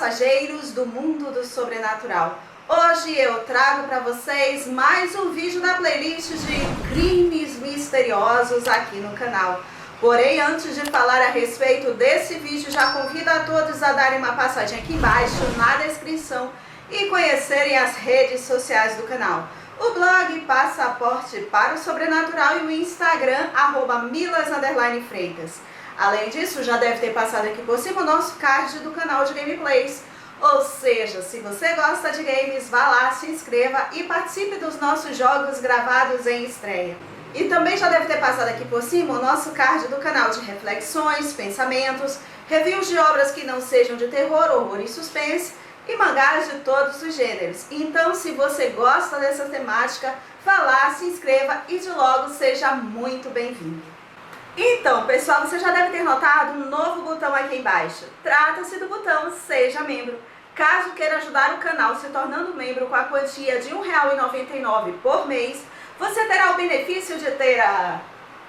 passageiros do mundo do sobrenatural. Hoje eu trago para vocês mais um vídeo da playlist de crimes misteriosos aqui no canal. Porém, antes de falar a respeito desse vídeo, já convido a todos a darem uma passadinha aqui embaixo na descrição e conhecerem as redes sociais do canal. O blog Passaporte para o Sobrenatural e o Instagram @milas_freitas. Além disso, já deve ter passado aqui por cima o nosso card do canal de gameplays. Ou seja, se você gosta de games, vá lá, se inscreva e participe dos nossos jogos gravados em estreia. E também já deve ter passado aqui por cima o nosso card do canal de reflexões, pensamentos, reviews de obras que não sejam de terror, horror e suspense e mangás de todos os gêneros. Então, se você gosta dessa temática, vá lá, se inscreva e de logo seja muito bem-vindo. Então, pessoal, você já deve ter notado um novo botão aqui embaixo. Trata-se do botão Seja Membro. Caso queira ajudar o canal se tornando membro com a quantia de R$ 1,99 por mês, você terá o benefício de ter a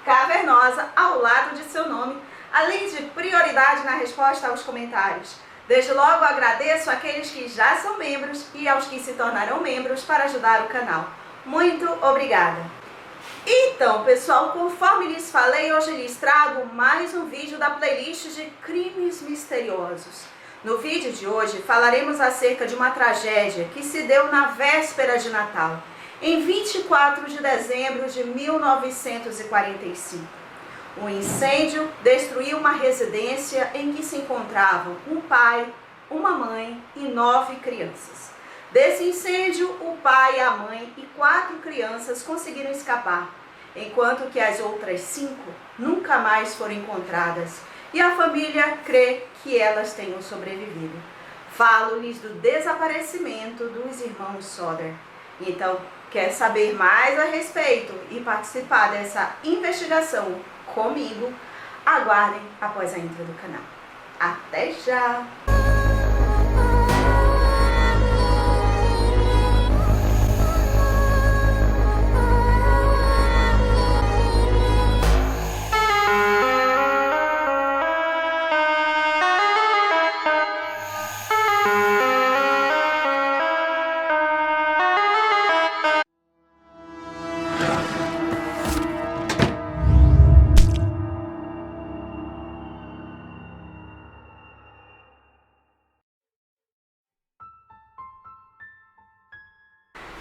Cavernosa ao lado de seu nome, além de prioridade na resposta aos comentários. Desde logo agradeço àqueles que já são membros e aos que se tornarão membros para ajudar o canal. Muito obrigada! Então, pessoal, conforme lhes falei, hoje lhes trago mais um vídeo da playlist de crimes misteriosos. No vídeo de hoje falaremos acerca de uma tragédia que se deu na véspera de Natal, em 24 de dezembro de 1945. Um incêndio destruiu uma residência em que se encontravam um pai, uma mãe e 9 crianças. Desse incêndio, o pai, a mãe e 4 crianças conseguiram escapar, enquanto que as outras 5 nunca mais foram encontradas e a família crê que elas tenham sobrevivido. Falo-lhes do desaparecimento dos irmãos Sodder. Então, quer saber mais a respeito e participar dessa investigação comigo? Aguardem após a intro do canal. Até já!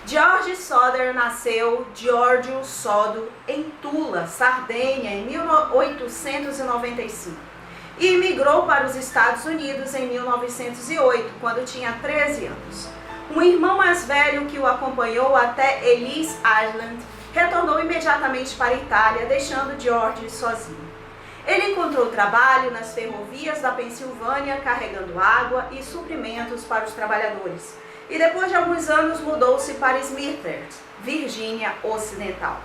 George Sodder nasceu Giorgio Sodo em Tula, Sardenha, em 1895 e migrou para os Estados Unidos em 1908, quando tinha 13 anos. Um irmão mais velho que o acompanhou até Ellis Island retornou imediatamente para a Itália, deixando George sozinho. Ele encontrou trabalho nas ferrovias da Pensilvânia, carregando água e suprimentos para os trabalhadores. E depois de alguns anos mudou-se para Smithers, Virgínia Ocidental.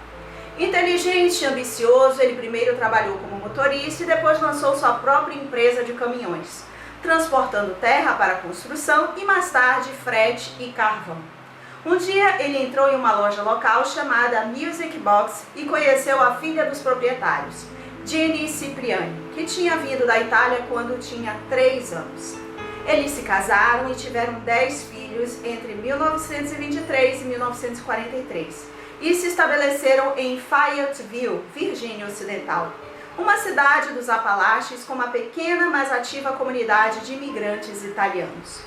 Inteligente e ambicioso, ele primeiro trabalhou como motorista e depois lançou sua própria empresa de caminhões, transportando terra para construção e mais tarde frete e carvão. Um dia ele entrou em uma loja local chamada Music Box e conheceu a filha dos proprietários, Ginny Cipriani, que tinha vindo da Itália quando tinha 3 anos. Eles se casaram e tiveram 10 filhos entre 1923 e 1943 e se estabeleceram em Fayetteville, Virgínia Ocidental, uma cidade dos Apalaches com uma pequena, mas ativa comunidade de imigrantes italianos.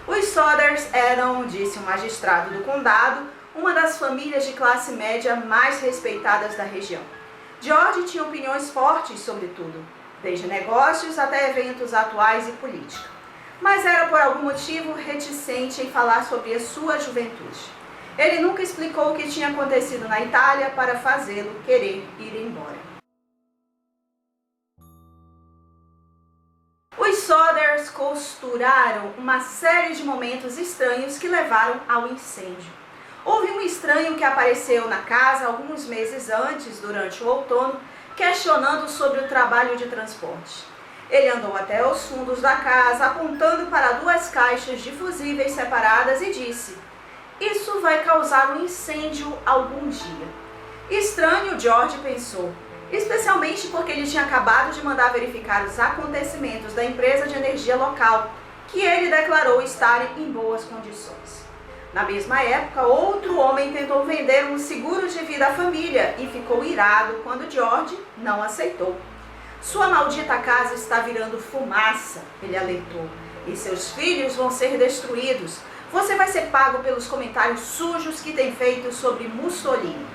Os Sodders eram, disse um magistrado do condado, uma das famílias de classe média mais respeitadas da região. George tinha opiniões fortes sobre tudo, desde negócios até eventos atuais e política. Mas era por algum motivo reticente em falar sobre a sua juventude. Ele nunca explicou o que tinha acontecido na Itália para fazê-lo querer ir embora. Os Sodders costuraram uma série de momentos estranhos que levaram ao incêndio. Houve um estranho que apareceu na casa alguns meses antes, durante o outono, questionando sobre o trabalho de transporte. Ele andou até os fundos da casa, apontando para 2 caixas de fusíveis separadas e disse: "Isso vai causar um incêndio algum dia." Estranho, George pensou, especialmente porque ele tinha acabado de mandar verificar os acontecimentos da empresa de energia local, que ele declarou estarem em boas condições. Na mesma época, outro homem tentou vender um seguro de vida à família e ficou irado quando George não aceitou. Sua maldita casa está virando fumaça, ele alertou, e seus filhos vão ser destruídos. Você vai ser pago pelos comentários sujos que tem feito sobre Mussolini.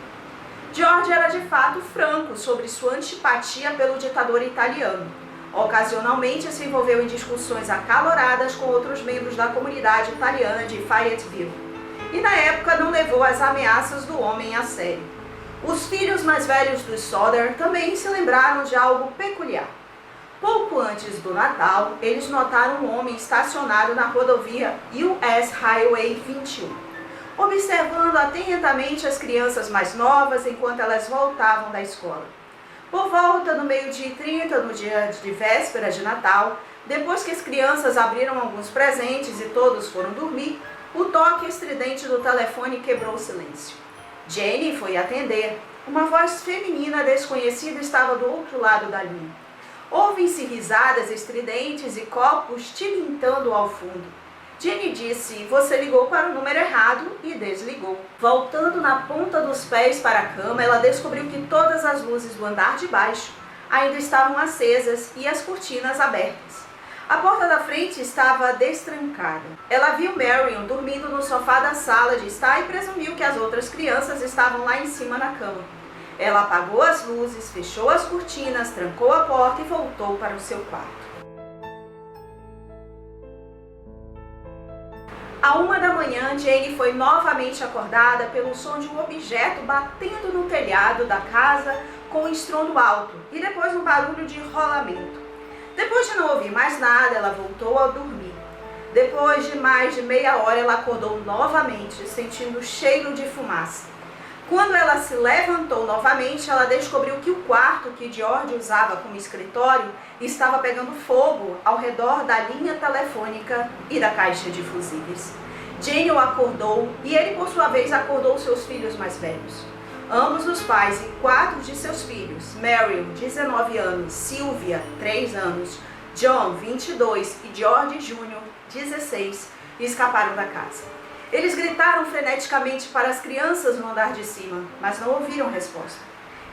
George era de fato franco sobre sua antipatia pelo ditador italiano. Ocasionalmente se envolveu em discussões acaloradas com outros membros da comunidade italiana de Fayetteville. E na época não levou as ameaças do homem a sério. Os filhos mais velhos dos Sodder também se lembraram de algo peculiar. Pouco antes do Natal, eles notaram um homem estacionado na rodovia US Highway 21, observando atentamente as crianças mais novas enquanto elas voltavam da escola. Por volta do 12h30, no dia de véspera de Natal, depois que as crianças abriram alguns presentes e todos foram dormir, o toque estridente do telefone quebrou o silêncio. Jane foi atender. Uma voz feminina desconhecida estava do outro lado da linha. Ouvem-se risadas estridentes e copos tilintando ao fundo. Jane disse: "Você ligou para o número errado", e desligou. Voltando na ponta dos pés para a cama, ela descobriu que todas as luzes do andar de baixo ainda estavam acesas e as cortinas abertas. A porta da frente estava destrancada. Ela viu Marion dormindo no sofá da sala de estar e presumiu que as outras crianças estavam lá em cima na cama. Ela apagou as luzes, fechou as cortinas, trancou a porta e voltou para o seu quarto. À 1h, Jane foi novamente acordada pelo som de um objeto batendo no telhado da casa com um estrondo alto e depois um barulho de rolamento. Depois de não ouvir mais nada, ela voltou a dormir. Depois de mais de meia hora, ela acordou novamente, sentindo o cheiro de fumaça. Quando ela se levantou novamente, ela descobriu que o quarto que George usava como escritório estava pegando fogo ao redor da linha telefônica e da caixa de fusíveis. Jane o acordou e ele, por sua vez, acordou seus filhos mais velhos. Ambos os pais e 4 de seus filhos, Marion, 19 anos, Sylvia, 3 anos, John, 22 e George Jr., 16, escaparam da casa. Eles gritaram freneticamente para as crianças no andar de cima, mas não ouviram resposta.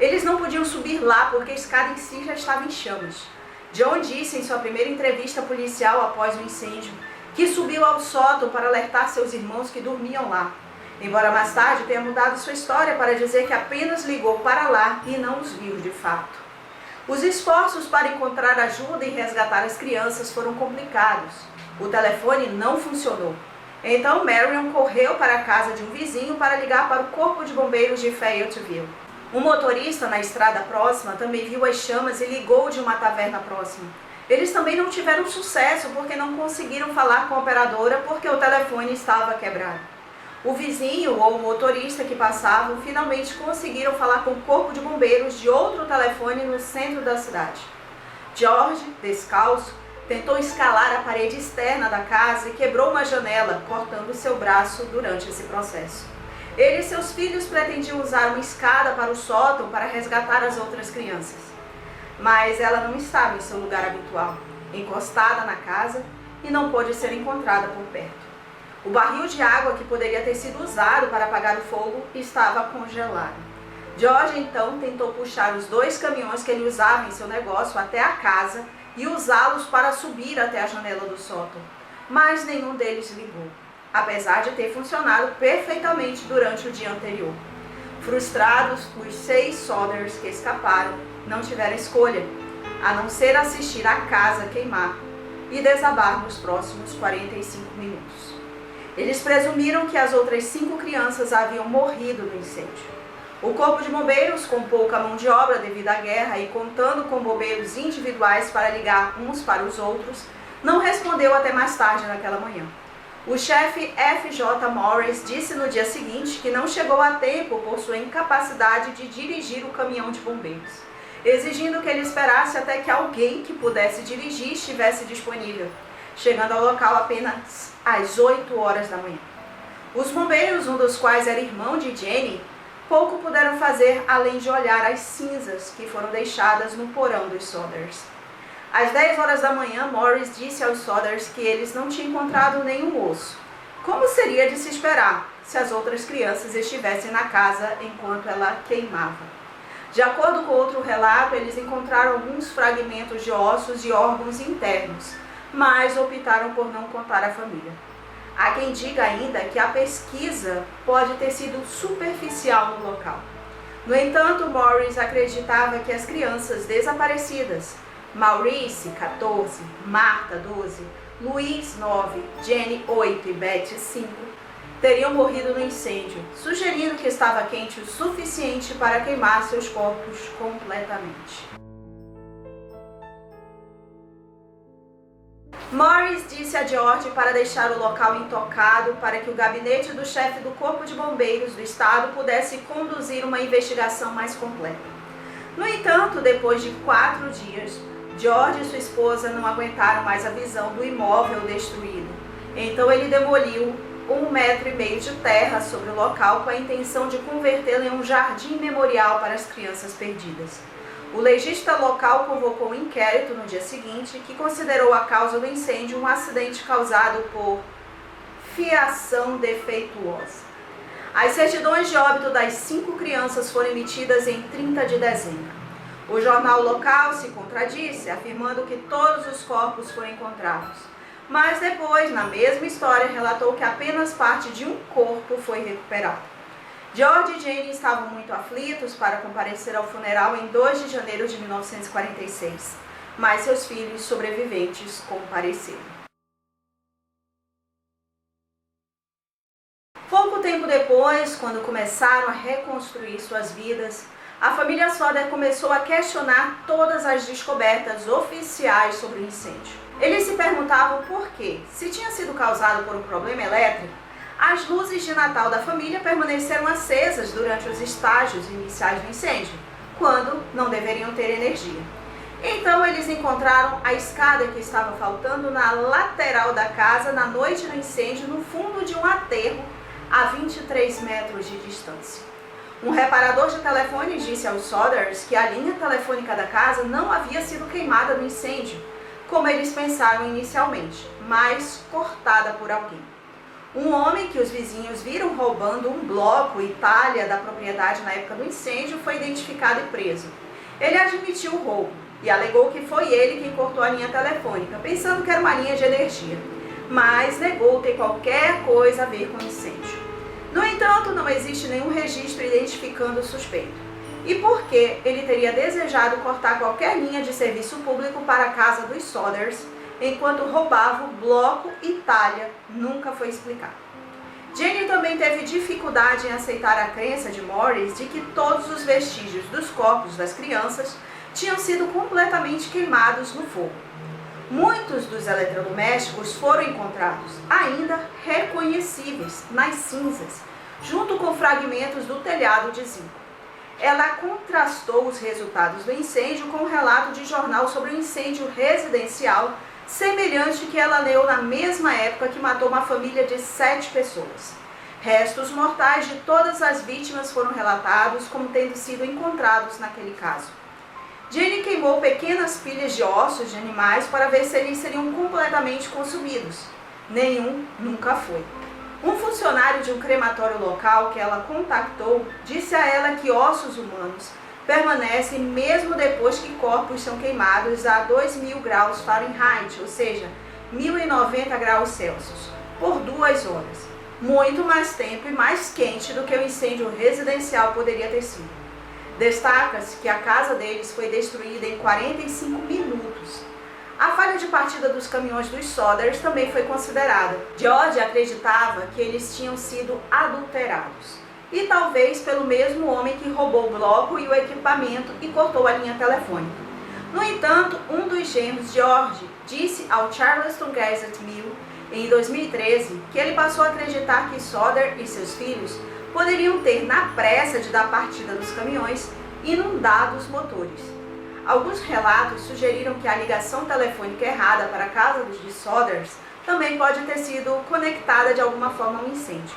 Eles não podiam subir lá porque a escada em si já estava em chamas. John disse em sua primeira entrevista policial após o incêndio que subiu ao sótão para alertar seus irmãos que dormiam lá. Embora mais tarde tenha mudado sua história para dizer que apenas ligou para lá e não os viu de fato. Os esforços para encontrar ajuda e resgatar as crianças foram complicados. O telefone não funcionou. Então Marion correu para a casa de um vizinho para ligar para o Corpo de Bombeiros de Fayetteville. Um motorista na estrada próxima também viu as chamas e ligou de uma taverna próxima. Eles também não tiveram sucesso porque não conseguiram falar com a operadora porque o telefone estava quebrado. O vizinho ou o motorista que passavam finalmente conseguiram falar com o Corpo de Bombeiros de outro telefone no centro da cidade. George, descalço, tentou escalar a parede externa da casa e quebrou uma janela, cortando seu braço durante esse processo. Ele e seus filhos pretendiam usar uma escada para o sótão para resgatar as outras crianças. Mas ela não estava em seu lugar habitual, encostada na casa, e não pôde ser encontrada por perto. O barril de água que poderia ter sido usado para apagar o fogo estava congelado. George então tentou puxar os 2 caminhões que ele usava em seu negócio até a casa e usá-los para subir até a janela do sótão, mas nenhum deles ligou, apesar de ter funcionado perfeitamente durante o dia anterior. Frustrados, os 6 Sodders que escaparam não tiveram escolha, a não ser assistir a casa queimar e desabar nos próximos 45 minutos. Eles presumiram que as outras 5 crianças haviam morrido no incêndio. O Corpo de Bombeiros, com pouca mão de obra devido à guerra e contando com bombeiros individuais para ligar uns para os outros, não respondeu até mais tarde naquela manhã. O chefe F.J. Morris disse no dia seguinte que não chegou a tempo por sua incapacidade de dirigir o caminhão de bombeiros, exigindo que ele esperasse até que alguém que pudesse dirigir estivesse disponível, chegando ao local apenas às 8 horas da manhã. Os bombeiros, um dos quais era irmão de Jane, pouco puderam fazer além de olhar as cinzas que foram deixadas no porão dos Sodders. Às 10 horas da manhã, Morris disse aos Sodders que eles não tinham encontrado nenhum osso. Como seria de se esperar se as outras crianças estivessem na casa enquanto ela queimava? De acordo com outro relato, eles encontraram alguns fragmentos de ossos e órgãos internos, mas optaram por não contar à família. Há quem diga ainda que a pesquisa pode ter sido superficial no local. No entanto, Morris acreditava que as crianças desaparecidas, Maurice, 14, Martha, 12, Luiz, 9, Jenny, 8 e Beth, 5, teriam morrido no incêndio, sugerindo que estava quente o suficiente para queimar seus corpos completamente. Morris disse a George para deixar o local intocado para que o gabinete do chefe do Corpo de Bombeiros do estado pudesse conduzir uma investigação mais completa. No entanto, depois de 4 dias, George e sua esposa não aguentaram mais a visão do imóvel destruído. Então ele demoliu 1,5 metros de terra sobre o local com a intenção de convertê-lo em um jardim memorial para as crianças perdidas. O legista local convocou um inquérito no dia seguinte que considerou a causa do incêndio um acidente causado por fiação defeituosa. As certidões de óbito das 5 crianças foram emitidas em 30 de dezembro. O jornal local se contradisse, afirmando que todos os corpos foram encontrados. Mas depois, na mesma história, relatou que apenas parte de um corpo foi recuperado. George e Jenny estavam muito aflitos para comparecer ao funeral em 2 de janeiro de 1946, mas seus filhos sobreviventes compareceram. Pouco tempo depois, quando começaram a reconstruir suas vidas, a família Sodder começou a questionar todas as descobertas oficiais sobre o incêndio. Eles se perguntavam por quê. Se tinha sido causado por um problema elétrico, as luzes de Natal da família permaneceram acesas durante os estágios iniciais do incêndio, quando não deveriam ter energia. Então eles encontraram a escada que estava faltando na lateral da casa na noite do incêndio, no fundo de um aterro a 23 metros de distância. Um reparador de telefone disse aos Sodders que a linha telefônica da casa não havia sido queimada no incêndio, como eles pensaram inicialmente, mas cortada por alguém. Um homem que os vizinhos viram roubando um bloco e palha da propriedade na época do incêndio foi identificado e preso. Ele admitiu o roubo e alegou que foi ele quem cortou a linha telefônica, pensando que era uma linha de energia, mas negou ter qualquer coisa a ver com o incêndio. No entanto, não existe nenhum registro identificando o suspeito. E por que ele teria desejado cortar qualquer linha de serviço público para a casa dos Sodders, enquanto roubava o bloco e talha, nunca foi explicado. Jenny também teve dificuldade em aceitar a crença de Morris de que todos os vestígios dos corpos das crianças tinham sido completamente queimados no fogo. Muitos dos eletrodomésticos foram encontrados, ainda reconhecíveis, nas cinzas, junto com fragmentos do telhado de zinco. Ela contrastou os resultados do incêndio com um relato de jornal sobre um incêndio residencial semelhante que ela leu na mesma época que matou uma família de 7 pessoas. Restos mortais de todas as vítimas foram relatados como tendo sido encontrados naquele caso. Jenny queimou pequenas pilhas de ossos de animais para ver se eles seriam completamente consumidos. Nenhum nunca foi. Um funcionário de um crematório local que ela contactou disse a ela que ossos humanos permanecem mesmo depois que corpos são queimados a 2.000 graus Fahrenheit, ou seja, 1.090 graus Celsius, por 2 horas. Muito mais tempo e mais quente do que o incêndio residencial poderia ter sido. Destaca-se que a casa deles foi destruída em 45 minutos. A falha de partida dos caminhões dos Sodders também foi considerada. George acreditava que eles tinham sido adulterados, e talvez pelo mesmo homem que roubou o bloco e o equipamento e cortou a linha telefônica. No entanto, um dos genros, George, disse ao Charleston Gazette Mill em 2013 que ele passou a acreditar que Sodder e seus filhos poderiam ter, na pressa de dar partida dos caminhões, inundado os motores. Alguns relatos sugeriram que a ligação telefônica errada para a casa dos Sodders também pode ter sido conectada de alguma forma ao incêndio.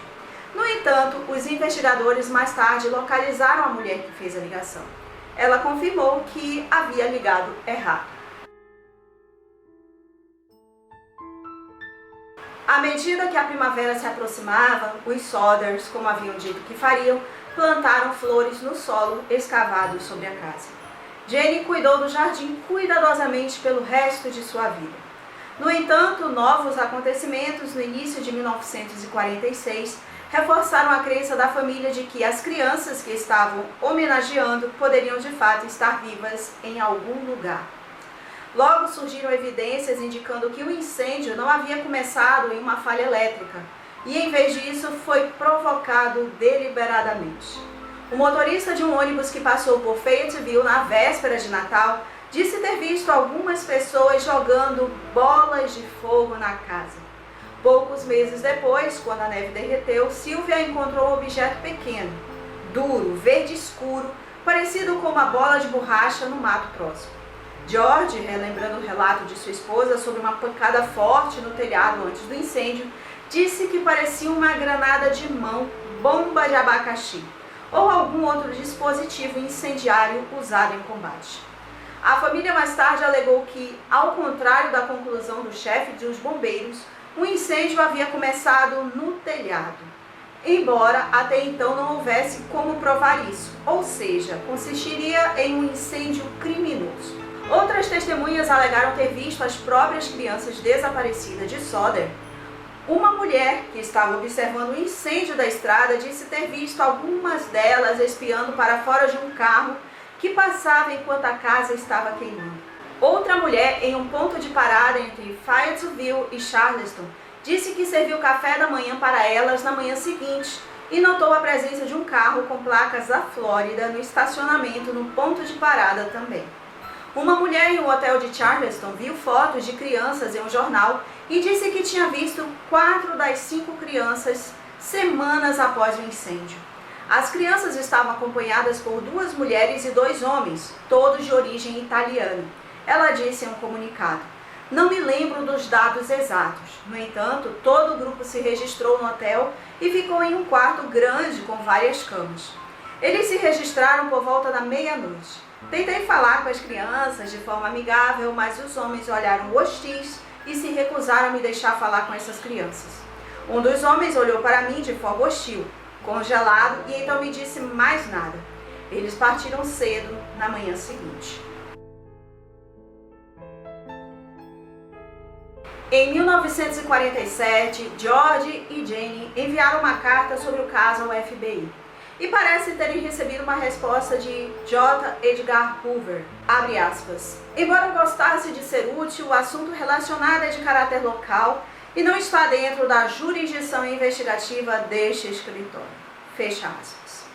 No entanto, os investigadores mais tarde localizaram a mulher que fez a ligação. Ela confirmou que havia ligado errado. À medida que a primavera se aproximava, os Sothers, como haviam dito que fariam, plantaram flores no solo escavado sobre a casa. Jane cuidou do jardim cuidadosamente pelo resto de sua vida. No entanto, novos acontecimentos no início de 1946 reforçaram a crença da família de que as crianças que estavam homenageando poderiam de fato estar vivas em algum lugar. Logo surgiram evidências indicando que o incêndio não havia começado em uma falha elétrica e, em vez disso, foi provocado deliberadamente. O motorista de um ônibus que passou por Fayetteville na véspera de Natal disse ter visto algumas pessoas jogando bolas de fogo na casa. Poucos meses depois, quando a neve derreteu, Sylvia encontrou um objeto pequeno, duro, verde escuro, parecido com uma bola de borracha no mato próximo. George, relembrando o relato de sua esposa sobre uma pancada forte no telhado antes do incêndio, disse que parecia uma granada de mão, bomba de abacaxi, ou algum outro dispositivo incendiário usado em combate. A família mais tarde alegou que, ao contrário da conclusão do chefe dos bombeiros, o incêndio havia começado no telhado, embora até então não houvesse como provar isso, ou seja, consistiria em um incêndio criminoso. Outras testemunhas alegaram ter visto as próprias crianças desaparecidas de Sother. Uma mulher que estava observando o incêndio da estrada disse ter visto algumas delas espiando para fora de um carro que passava enquanto a casa estava queimando. Outra mulher, em um ponto de parada entre Fayetteville e Charleston, disse que serviu café da manhã para elas na manhã seguinte e notou a presença de um carro com placas da Flórida no estacionamento no ponto de parada também. Uma mulher em um hotel de Charleston viu fotos de crianças em um jornal e disse que tinha visto 4 das 5 crianças semanas após o incêndio. As crianças estavam acompanhadas por 2 mulheres e 2 homens, todos de origem italiana. Ela disse em um comunicado: "Não me lembro dos dados exatos. No entanto, todo o grupo se registrou no hotel e ficou em um quarto grande com várias camas. Eles se registraram por volta da meia-noite. Tentei falar com as crianças de forma amigável, mas os homens olharam hostis e se recusaram a me deixar falar com essas crianças. Um dos homens olhou para mim de forma hostil, congelado, e então me disse mais nada. Eles partiram cedo na manhã seguinte." Em 1947, George e Jane enviaram uma carta sobre o caso ao FBI e parecem terem recebido uma resposta de J. Edgar Hoover, abre aspas, "Embora gostasse de ser útil, o assunto relacionado é de caráter local e não está dentro da jurisdição investigativa deste escritório." Fecha aspas.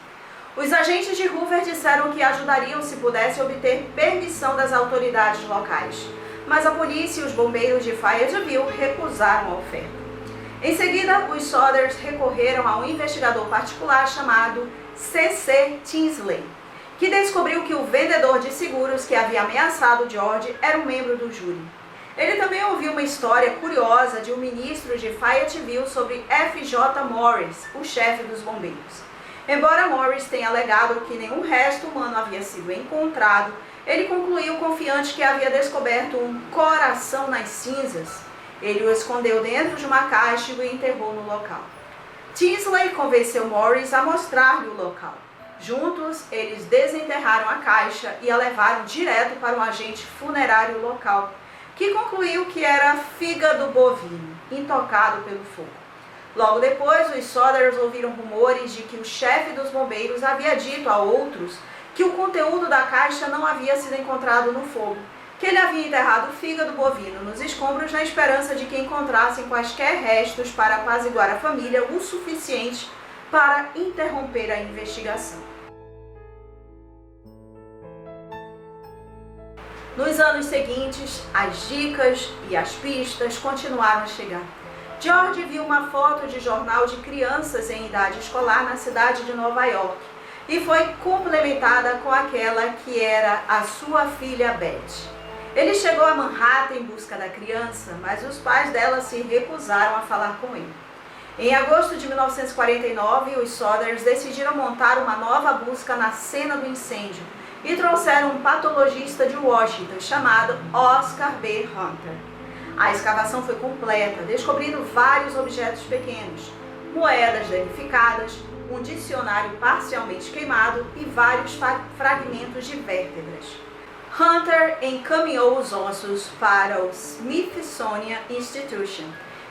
Os agentes de Hoover disseram que ajudariam se pudesse obter permissão das autoridades locais, mas a polícia e os bombeiros de Fayetteville recusaram a oferta. Em seguida, os Sothers recorreram a um investigador particular chamado C.C. Tinsley, que descobriu que o vendedor de seguros que havia ameaçado George era um membro do júri. Ele também ouviu uma história curiosa de um ministro de Fayetteville sobre F.J. Morris, o chefe dos bombeiros. Embora Morris tenha alegado que nenhum resto humano havia sido encontrado, ele concluiu confiante que havia descoberto um coração nas cinzas. Ele o escondeu dentro de uma caixa e o enterrou no local. Tinsley convenceu Morris a mostrar-lhe o local. Juntos, eles desenterraram a caixa e a levaram direto para um agente funerário local, que concluiu que era fígado bovino, intocado pelo fogo. Logo depois, os Sothers ouviram rumores de que o chefe dos bombeiros havia dito a outros que o conteúdo da caixa não havia sido encontrado no fogo, que ele havia enterrado o fígado bovino nos escombros na esperança de que encontrassem quaisquer restos para apaziguar a família o suficiente para interromper a investigação. Nos anos seguintes, as dicas e as pistas continuaram a chegar. George viu uma foto de jornal de crianças em idade escolar na cidade de Nova York e foi complementada com aquela que era a sua filha Beth. Ele chegou a Manhattan em busca da criança, mas os pais dela se recusaram a falar com ele. Em agosto de 1949, os Sothers decidiram montar uma nova busca na cena do incêndio e trouxeram um patologista de Washington chamado Oscar B. Hunter. A escavação foi completa, descobrindo vários objetos pequenos, moedas danificadas, um dicionário parcialmente queimado e vários fragmentos de vértebras. Hunter encaminhou os ossos para o Smithsonian Institution,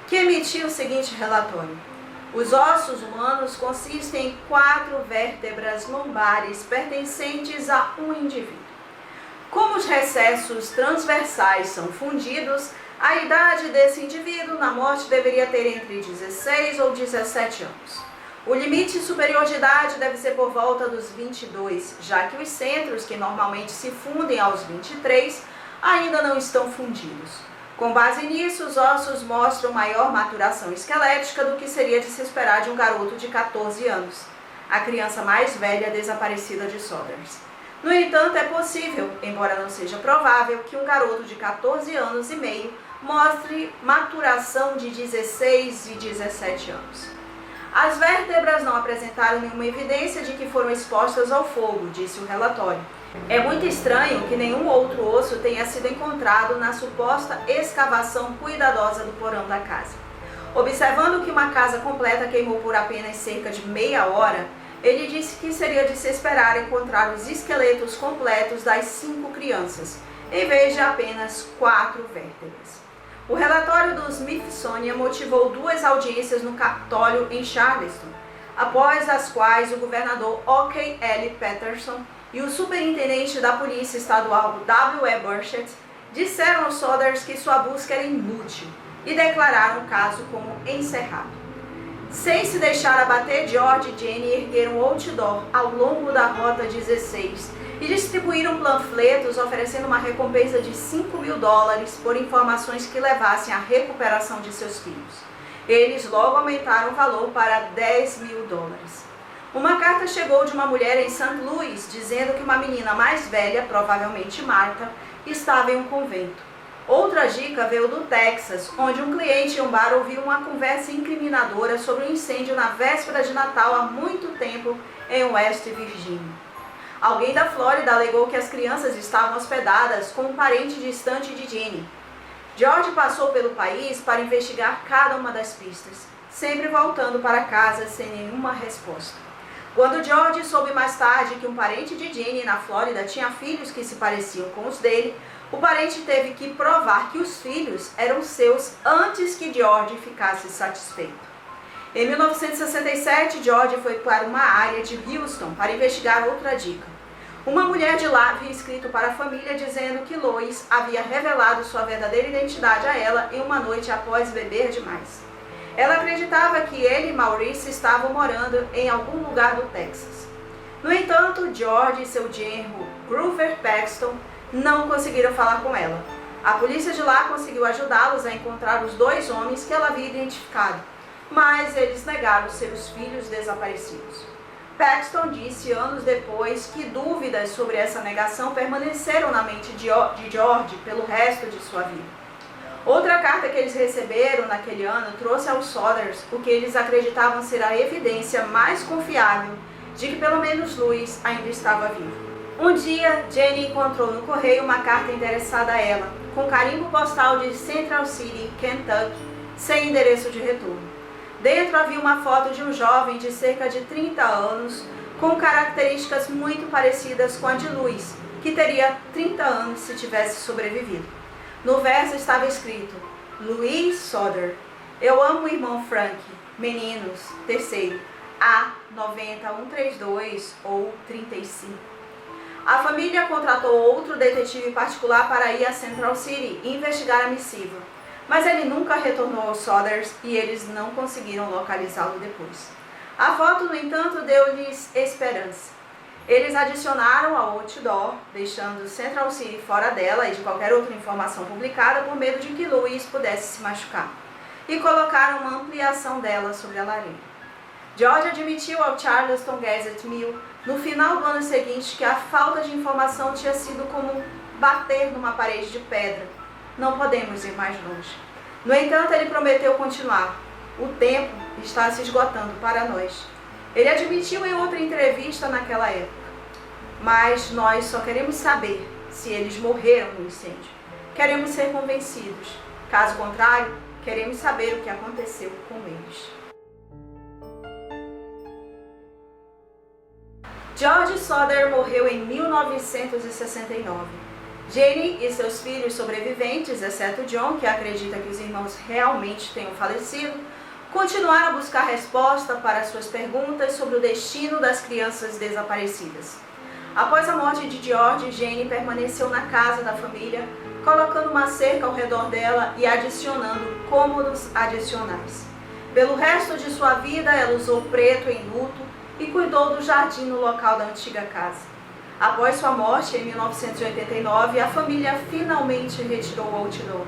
que emitiu o seguinte relatório: os ossos humanos consistem em 4 vértebras lombares pertencentes a um indivíduo. Como os recessos transversais são fundidos, a idade desse indivíduo na morte deveria ter entre 16 ou 17 anos. O limite superior de idade deve ser por volta dos 22, já que os centros, que normalmente se fundem aos 23, ainda não estão fundidos. Com base nisso, os ossos mostram maior maturação esquelética do que seria de se esperar de um garoto de 14 anos, a criança mais velha desaparecida de Sothers. No entanto, é possível, embora não seja provável, que um garoto de 14 anos e meio mostre maturação de 16 e 17 anos. As vértebras não apresentaram nenhuma evidência de que foram expostas ao fogo, disse o relatório. É muito estranho que nenhum outro osso tenha sido encontrado na suposta escavação cuidadosa do porão da casa. Observando que uma casa completa queimou por apenas cerca de meia hora, ele disse que seria de se esperar encontrar os esqueletos completos das 5 crianças, em vez de apenas 4 vértebras. O relatório do Smithsonian motivou 2 audiências no Capitólio em Charleston, após as quais o governador O.K. L. Patterson e o superintendente da Polícia Estadual W.E. Burchett disseram aos Sothers que sua busca era inútil e declararam o caso como encerrado. Sem se deixar abater, George e Jenny ergueram um outdoor ao longo da Rota 16 e distribuíram panfletos oferecendo uma recompensa de $5.000 por informações que levassem à recuperação de seus filhos. Eles logo aumentaram o valor para $10.000. Uma carta chegou de uma mulher em St. Louis dizendo que uma menina mais velha, provavelmente Martha, estava em um convento. Outra dica veio do Texas, onde um cliente em um bar ouviu uma conversa incriminadora sobre um incêndio na véspera de Natal há muito tempo em West Virginia. Alguém da Flórida alegou que as crianças estavam hospedadas com um parente distante de Jenny. George passou pelo país para investigar cada uma das pistas, sempre voltando para casa sem nenhuma resposta. Quando George soube mais tarde que um parente de Jenny na Flórida tinha filhos que se pareciam com os dele, o parente teve que provar que os filhos eram seus antes que George ficasse satisfeito. Em 1967, George foi para uma área de Houston para investigar outra dica. Uma mulher de lá havia escrito para a família dizendo que Lois havia revelado sua verdadeira identidade a ela em uma noite após beber demais. Ela acreditava que ele e Maurice estavam morando em algum lugar do Texas. No entanto, George e seu genro, Grover Paxton, não conseguiram falar com ela. A polícia de lá conseguiu ajudá-los a encontrar os 2 homens que ela havia identificado, mas eles negaram ser os filhos desaparecidos. Paxton disse anos depois que dúvidas sobre essa negação permaneceram na mente de George pelo resto de sua vida. Outra carta que eles receberam naquele ano trouxe aos Sothers o que eles acreditavam ser a evidência mais confiável de que pelo menos Louis ainda estava vivo. Um dia, Jenny encontrou no correio uma carta endereçada a ela, com carimbo postal de Central City, Kentucky, sem endereço de retorno. Dentro havia uma foto de um jovem de cerca de 30 anos, com características muito parecidas com a de Louis, que teria 30 anos se tivesse sobrevivido. No verso estava escrito: Louis Sother, eu amo o irmão Frank, meninos, terceiro, A 90132 ou 35. A família contratou outro detetive particular para ir a Central City e investigar a missiva, mas ele nunca retornou aos Sothers e eles não conseguiram localizá-lo depois. A foto, no entanto, deu-lhes esperança. Eles adicionaram ao outdoor, deixando Central City fora dela e de qualquer outra informação publicada por medo de que Louis pudesse se machucar, e colocaram uma ampliação dela sobre a lareira. George admitiu ao Charleston Gazette Mill no final do ano seguinte que a falta de informação tinha sido como bater numa parede de pedra. Não podemos ir mais longe. No entanto, ele prometeu continuar. O tempo está se esgotando para nós. Ele admitiu em outra entrevista naquela época. Mas nós só queremos saber se eles morreram no incêndio. Queremos ser convencidos. Caso contrário, queremos saber o que aconteceu com eles. George Soder morreu em 1969. Jane e seus filhos sobreviventes, exceto John, que acredita que os irmãos realmente tenham falecido, continuaram a buscar resposta para suas perguntas sobre o destino das crianças desaparecidas. Após a morte de George, Jane permaneceu na casa da família, colocando uma cerca ao redor dela e adicionando cômodos adicionais. Pelo resto de sua vida, ela usou preto em luto e cuidou do jardim no local da antiga casa. Após sua morte, em 1989, a família finalmente retirou o outdoor.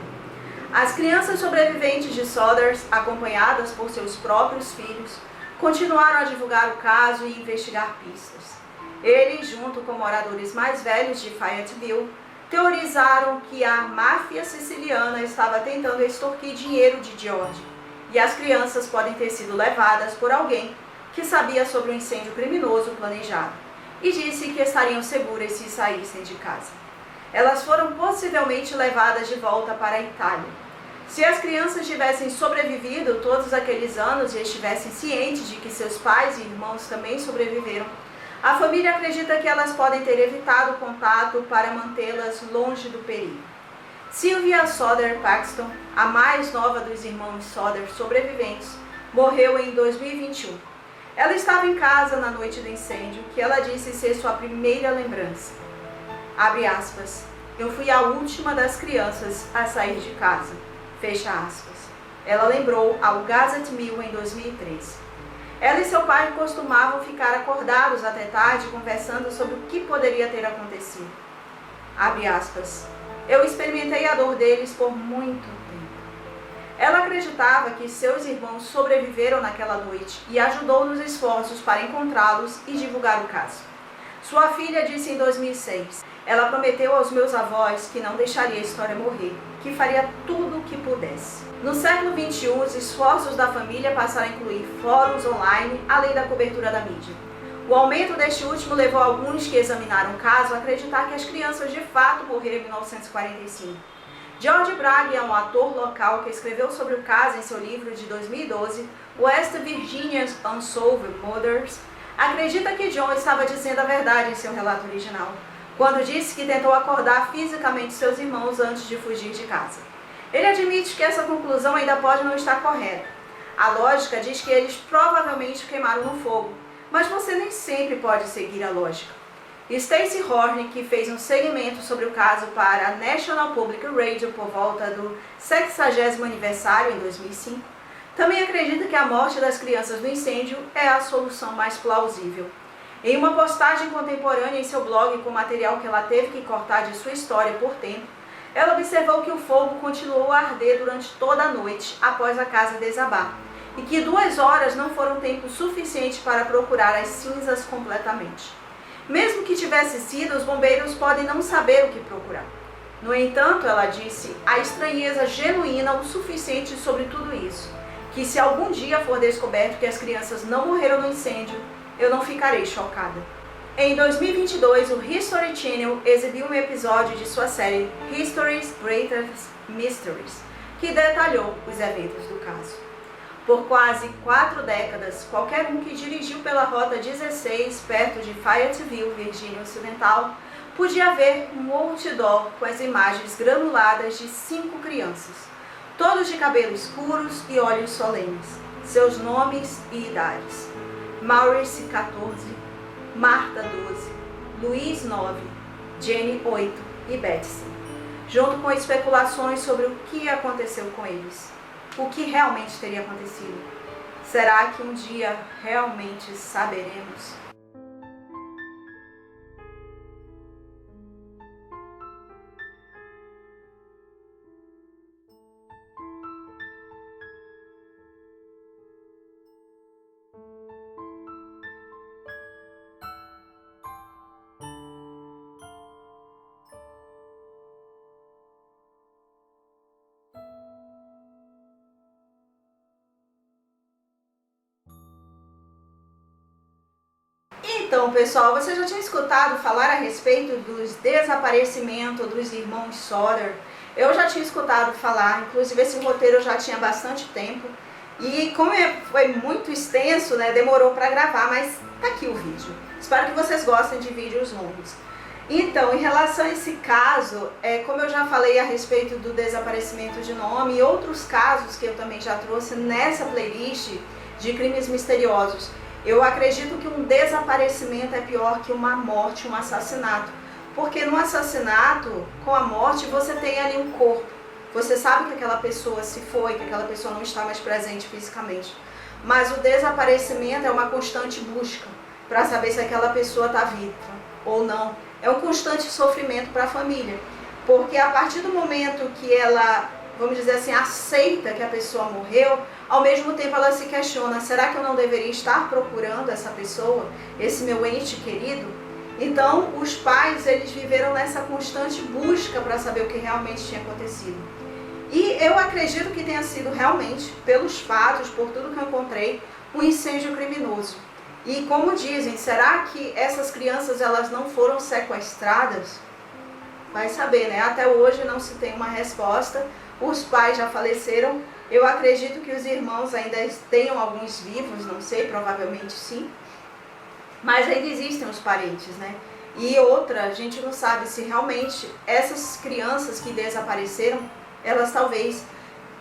As crianças sobreviventes de Soders, acompanhadas por seus próprios filhos, continuaram a divulgar o caso e investigar pistas. Eles, junto com moradores mais velhos de Fayetteville, teorizaram que a máfia siciliana estava tentando extorquir dinheiro de George, e as crianças podem ter sido levadas por alguém que sabia sobre um incêndio criminoso planejado, e disse que estariam seguras se saíssem de casa. Elas foram possivelmente levadas de volta para a Itália. Se as crianças tivessem sobrevivido todos aqueles anos e estivessem cientes de que seus pais e irmãos também sobreviveram, a família acredita que elas podem ter evitado o contato para mantê-las longe do perigo. Sylvia Soder Paxton, a mais nova dos irmãos Soder sobreviventes, morreu em 2021. Ela estava em casa na noite do incêndio, que ela disse ser sua primeira lembrança. Abre aspas. Eu fui a última das crianças a sair de casa. Fecha aspas. Ela lembrou ao Gazette Mill em 2003. Ela e seu pai costumavam ficar acordados até tarde conversando sobre o que poderia ter acontecido. Abre aspas. Eu experimentei a dor deles por muito tempo. Ela acreditava que seus irmãos sobreviveram naquela noite e ajudou nos esforços para encontrá-los e divulgar o caso. Sua filha disse em 2006, ela prometeu aos meus avós que não deixaria a história morrer, que faria tudo o que pudesse. No século XXI, os esforços da família passaram a incluir fóruns online, além da cobertura da mídia. O aumento deste último levou alguns que examinaram o caso a acreditar que as crianças de fato morreram em 1945. George Bragg é um ator local que escreveu sobre o caso em seu livro de 2012, West Virginia's Unsolved Murders. Acredita que John estava dizendo a verdade em seu relato original, quando disse que tentou acordar fisicamente seus irmãos antes de fugir de casa. Ele admite que essa conclusão ainda pode não estar correta. A lógica diz que eles provavelmente queimaram no fogo, mas você nem sempre pode seguir a lógica. Stacey Horne, que fez um segmento sobre o caso para a National Public Radio por volta do 60º aniversário em 2005, também acredita que a morte das crianças no incêndio é a solução mais plausível. Em uma postagem contemporânea em seu blog com material que ela teve que cortar de sua história por tempo, ela observou que o fogo continuou a arder durante toda a noite após a casa desabar, e que 2 horas não foram tempo suficiente para procurar as cinzas completamente. Mesmo que tivesse sido, os bombeiros podem não saber o que procurar. No entanto, ela disse, há estranheza genuína o suficiente sobre tudo isso, que se algum dia for descoberto que as crianças não morreram no incêndio, eu não ficarei chocada. Em 2022, o History Channel exibiu um episódio de sua série History's Greatest Mysteries, que detalhou os eventos do caso. Por quase 4 décadas, qualquer um que dirigiu pela Rota 16, perto de Fayetteville, Virgínia Ocidental, podia ver um outdoor com as imagens granuladas de 5 crianças, todos de cabelos escuros e olhos solenes, seus nomes e idades. Maurice, 14, Martha, 12, Luiz, 9, Jenny, 8 e Betsy, junto com especulações sobre o que aconteceu com eles. O que realmente teria acontecido? Será que um dia realmente saberemos? Então, pessoal, você já tinha escutado falar a respeito dos desaparecimentos dos irmãos Soder? Eu já tinha escutado falar, inclusive esse roteiro eu já tinha bastante tempo. E como foi muito extenso, né, demorou para gravar, mas tá aqui o vídeo. Espero que vocês gostem de vídeos longos. Então, em relação a esse caso, como eu já falei a respeito do desaparecimento de nome e outros casos que eu também já trouxe nessa playlist de crimes misteriosos, eu acredito que um desaparecimento é pior que uma morte, um assassinato. Porque no assassinato, com a morte, você tem ali um corpo. Você sabe que aquela pessoa se foi, que aquela pessoa não está mais presente fisicamente. Mas o desaparecimento é uma constante busca para saber se aquela pessoa está viva ou não. É um constante sofrimento para a família. Porque a partir do momento que ela, vamos dizer assim, aceita que a pessoa morreu, ao mesmo tempo ela se questiona, será que eu não deveria estar procurando essa pessoa, esse meu ente querido? Então, os pais, eles viveram nessa constante busca para saber o que realmente tinha acontecido. E eu acredito que tenha sido realmente, pelos fatos, por tudo que eu encontrei, um incêndio criminoso. E como dizem, será que essas crianças elas não foram sequestradas? Vai saber, né? Até hoje não se tem uma resposta. Os pais já faleceram. Eu acredito que os irmãos ainda tenham alguns vivos, não sei, provavelmente sim. Mas ainda existem os parentes, né? E outra, a gente não sabe se realmente essas crianças que desapareceram, elas talvez,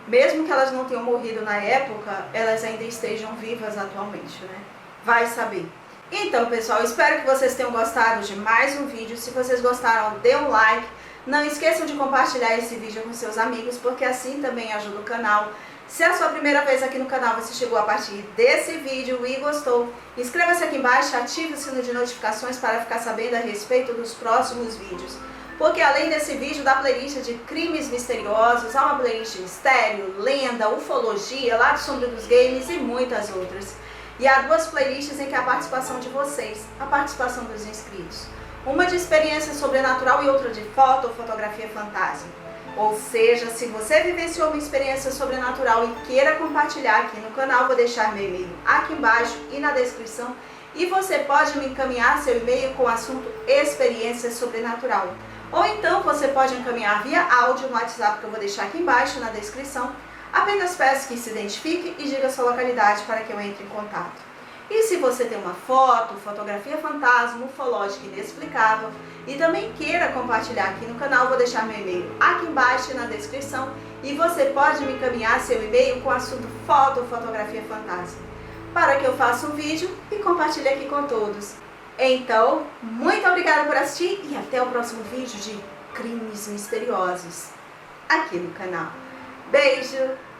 mesmo que elas não tenham morrido na época, elas ainda estejam vivas atualmente, né? Vai saber. Então, pessoal, espero que vocês tenham gostado de mais um vídeo. Se vocês gostaram, dê um like. Não esqueçam de compartilhar esse vídeo com seus amigos, porque assim também ajuda o canal. Se é a sua primeira vez aqui no canal, você chegou a partir desse vídeo e gostou, inscreva-se aqui embaixo, ative o sino de notificações para ficar sabendo a respeito dos próximos vídeos. Porque além desse vídeo da playlist de crimes misteriosos, há uma playlist de mistério, lenda, ufologia, lado sombrio dos games e muitas outras. E há duas playlists em que a participação de vocês, a participação dos inscritos. Uma de experiência sobrenatural e outra de foto ou fotografia fantasma. Ou seja, se você vivenciou uma experiência sobrenatural e queira compartilhar aqui no canal, vou deixar meu e-mail aqui embaixo e na descrição. E você pode me encaminhar seu e-mail com o assunto experiência sobrenatural. Ou então você pode encaminhar via áudio no WhatsApp que eu vou deixar aqui embaixo na descrição. Apenas peço que se identifique e diga a sua localidade para que eu entre em contato. E se você tem uma foto, fotografia fantasma, ufológica inexplicável e também queira compartilhar aqui no canal, vou deixar meu e-mail aqui embaixo na descrição e você pode me encaminhar seu e-mail com o assunto foto ou fotografia fantasma para que eu faça um vídeo e compartilhe aqui com todos. Então, muito obrigada por assistir e até o próximo vídeo de crimes misteriosos aqui no canal. Beijo!